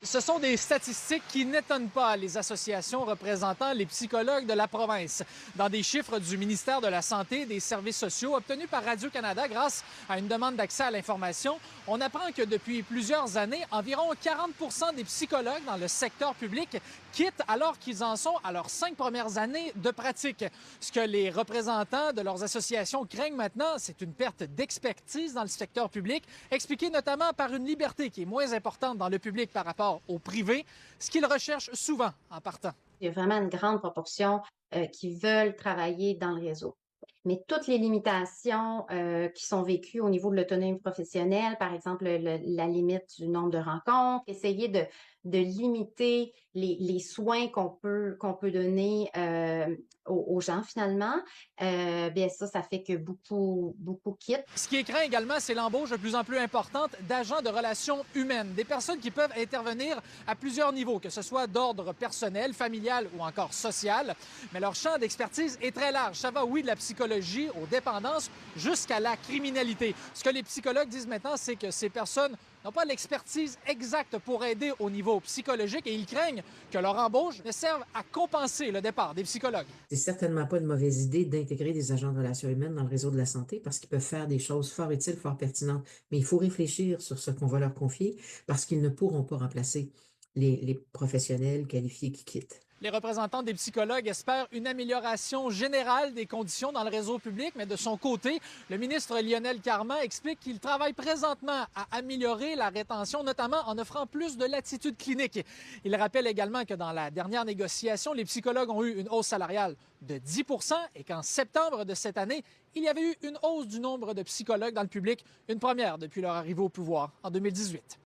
Ce sont des statistiques qui n'étonnent pas les associations représentant les psychologues de la province. Dans des chiffres du ministère de la Santé et des Services sociaux obtenus par Radio-Canada grâce à une demande d'accès à l'information, on apprend que depuis plusieurs années, environ 40 des psychologues dans le secteur public quittent alors qu'ils en sont à leurs 5 premières années de pratique. Ce que les représentants de leurs associations craignent maintenant, c'est une perte d'expertise dans le secteur public, expliquée notamment par une liberté qui est moins importante dans le public par rapport au privé, ce qu'ils recherchent souvent en partant. Il y a vraiment une grande proportion, qui veulent travailler dans le réseau. Mais toutes les limitations, qui sont vécues au niveau de l'autonomie professionnelle, par exemple, la limite du nombre de rencontres, essayer de limiter les soins qu'on peut donner, aux gens finalement, bien ça fait que beaucoup quittent. Ce qui est craint également, c'est l'embauche de plus en plus importante d'agents de relations humaines, des personnes qui peuvent intervenir à plusieurs niveaux, que ce soit d'ordre personnel, familial ou encore social. Mais leur champ d'expertise est très large. Ça va, oui, de la psychologie aux dépendances jusqu'à la criminalité. Ce que les psychologues disent maintenant, c'est que ces personnes n'ont pas l'expertise exacte pour aider au niveau psychologique et ils craignent que leur embauche ne serve à compenser le départ des psychologues. C'est certainement pas une mauvaise idée d'intégrer des agents de relations humaines dans le réseau de la santé parce qu'ils peuvent faire des choses fort utiles, fort pertinentes. Mais il faut réfléchir sur ce qu'on va leur confier parce qu'ils ne pourront pas remplacer les professionnels qualifiés qui quittent. Les représentants des psychologues espèrent une amélioration générale des conditions dans le réseau public, mais de son côté, le ministre Lionel Carman explique qu'il travaille présentement à améliorer la rétention, notamment en offrant plus de latitude clinique. Il rappelle également que dans la dernière négociation, les psychologues ont eu une hausse salariale de 10 et qu'en septembre de cette année, il y avait eu une hausse du nombre de psychologues dans le public, une première depuis leur arrivée au pouvoir en 2018.